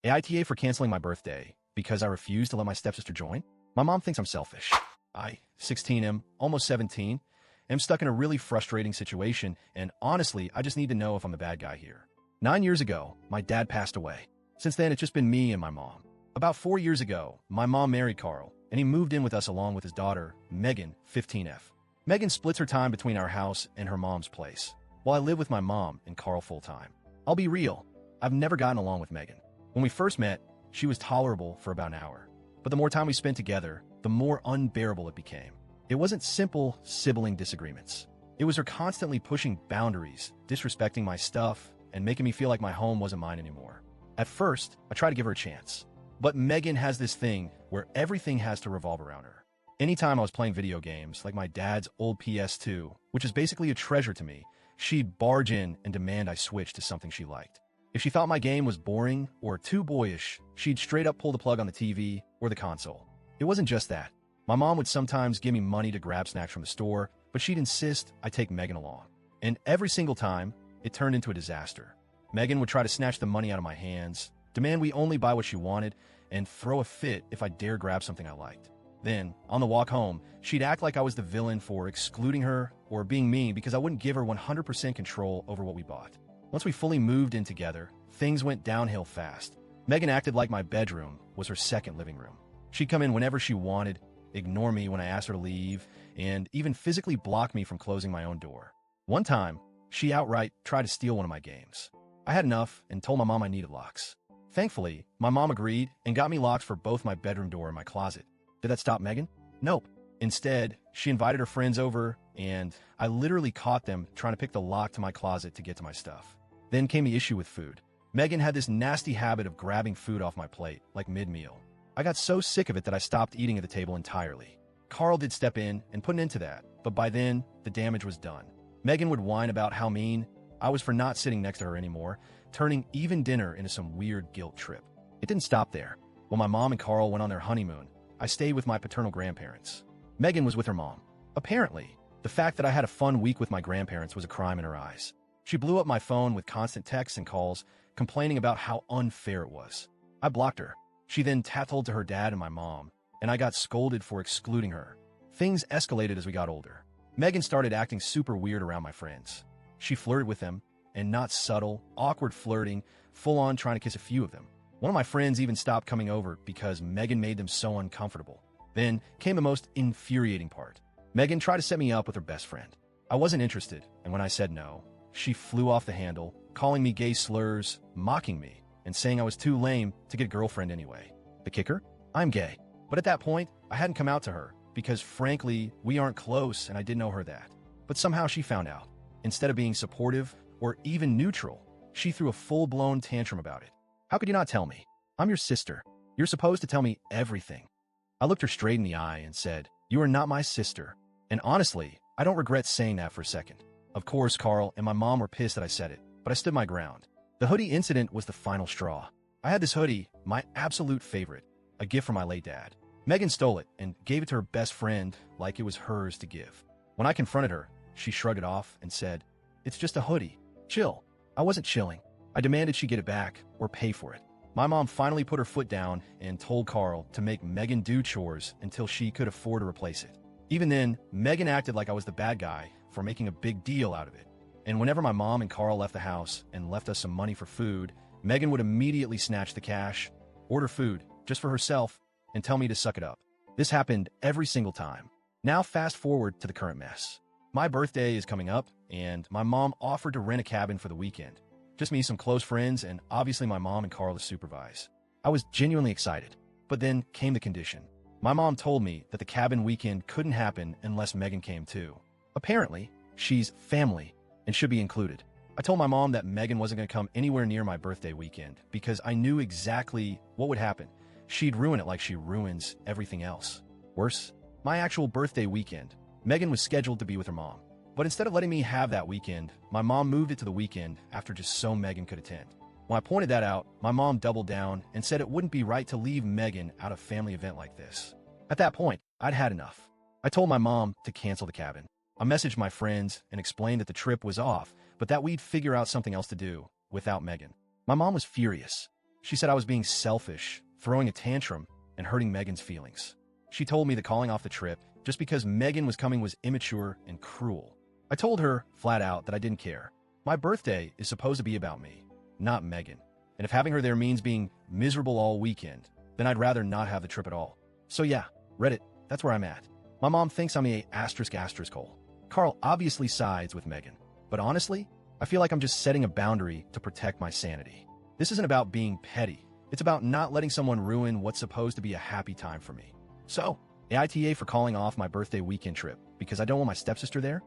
AITA for canceling my birthday because I refused to let my stepsister join? My mom thinks I'm selfish. I, 16, am almost 17, am stuck in a really frustrating situation, and honestly, I just need to know if I'm the bad guy here. 9 years ago, my dad passed away. Since then, it's just been me and my mom. About 4 years ago, my mom married Carl, and he moved in with us along with his daughter, Megan, 15F. Megan splits her time between our house and her mom's place, while I live with my mom and Carl full-time. I'll be real, I've never gotten along with Megan. When we first met, she was tolerable for about an hour. But the more time we spent together, the more unbearable it became. It wasn't simple sibling disagreements. It was her constantly pushing boundaries, disrespecting my stuff, and making me feel like my home wasn't mine anymore. At first, I tried to give her a chance. But Megan has this thing where everything has to revolve around her. Anytime I was playing video games, like my dad's old PS2, which is basically a treasure to me, she'd barge in and demand I switch to something she liked. If she thought my game was boring or too boyish, she'd straight up pull the plug on the TV or the console. It wasn't just that. My mom would sometimes give me money to grab snacks from the store, but she'd insist I take Megan along. And every single time, it turned into a disaster. Megan would try to snatch the money out of my hands, demand we only buy what she wanted, and throw a fit if I dare grab something I liked. Then, on the walk home, she'd act like I was the villain for excluding her or being mean because I wouldn't give her 100% control over what we bought. Once we fully moved in together, things went downhill fast. Megan acted like my bedroom was her second living room. She'd come in whenever she wanted, ignore me when I asked her to leave, and even physically block me from closing my own door. One time, she outright tried to steal one of my games. I had enough and told my mom I needed locks. Thankfully, my mom agreed and got me locks for both my bedroom door and my closet. Did that stop Megan? Nope. Instead, she invited her friends over, and I literally caught them trying to pick the lock to my closet to get to my stuff. Then came the issue with food. Megan had this nasty habit of grabbing food off my plate, like mid-meal. I got so sick of it that I stopped eating at the table entirely. Carl did step in and put an end to that, but by then, the damage was done. Megan would whine about how mean I was for not sitting next to her anymore, turning even dinner into some weird guilt trip. It didn't stop there. When my mom and Carl went on their honeymoon, I stayed with my paternal grandparents. Megan was with her mom. Apparently, the fact that I had a fun week with my grandparents was a crime in her eyes. She blew up my phone with constant texts and calls, complaining about how unfair it was. I blocked her. She then tattled to her dad and my mom, and I got scolded for excluding her. Things escalated as we got older. Megan started acting super weird around my friends. She flirted with them, and not subtle, awkward flirting, full-on trying to kiss a few of them. One of my friends even stopped coming over because Megan made them so uncomfortable. Then came the most infuriating part. Megan tried to set me up with her best friend. I wasn't interested, and when I said no, she flew off the handle, calling me gay slurs, mocking me, and saying I was too lame to get a girlfriend anyway. The kicker? I'm gay. But at that point, I hadn't come out to her, because frankly, we aren't close and I didn't know her that. But somehow she found out. Instead of being supportive, or even neutral, she threw a full-blown tantrum about it. How could you not tell me? I'm your sister. You're supposed to tell me everything. I looked her straight in the eye and said, "You are not my sister." And honestly, I don't regret saying that for a second. Of course, Carl and my mom were pissed that I said it, but I stood my ground. The hoodie incident was the final straw. I had this hoodie, my absolute favorite, a gift from my late dad. Megan stole it and gave it to her best friend like it was hers to give. When I confronted her, she shrugged it off and said, "It's just a hoodie. Chill." I wasn't chilling. I demanded she get it back or pay for it. My mom finally put her foot down and told Carl to make Megan do chores until she could afford to replace it. Even then, Megan acted like I was the bad guy for making a big deal out of it. And whenever my mom and Carl left the house and left us some money for food, Megan would immediately snatch the cash, order food just for herself, and tell me to suck it up. This happened every single time. Now fast forward to the current mess. My birthday is coming up, and my mom offered to rent a cabin for the weekend. Just me, some close friends, and obviously my mom and Carl to supervise. I was genuinely excited, but then came the condition. My mom told me that the cabin weekend couldn't happen unless Megan came too. Apparently, she's family and should be included. I told my mom that Megan wasn't going to come anywhere near my birthday weekend because I knew exactly what would happen. She'd ruin it like she ruins everything else. Worse, my actual birthday weekend, Megan was scheduled to be with her mom. But instead of letting me have that weekend, my mom moved it to the weekend after just so Megan could attend. When I pointed that out, my mom doubled down and said it wouldn't be right to leave Megan out of a family event like this. At that point, I'd had enough. I told my mom to cancel the cabin. I messaged my friends and explained that the trip was off, but that we'd figure out something else to do without Megan. My mom was furious. She said I was being selfish, throwing a tantrum, and hurting Megan's feelings. She told me that calling off the trip just because Megan was coming was immature and cruel. I told her, flat out, that I didn't care. My birthday is supposed to be about me, not Megan. And if having her there means being miserable all weekend, then I'd rather not have the trip at all. So yeah, Reddit, that's where I'm at. My mom thinks I'm a ****. Carl obviously sides with Megan. But honestly, I feel like I'm just setting a boundary to protect my sanity. This isn't about being petty. It's about not letting someone ruin what's supposed to be a happy time for me. So, AITA for calling off my birthday weekend trip because I don't want my stepsister there?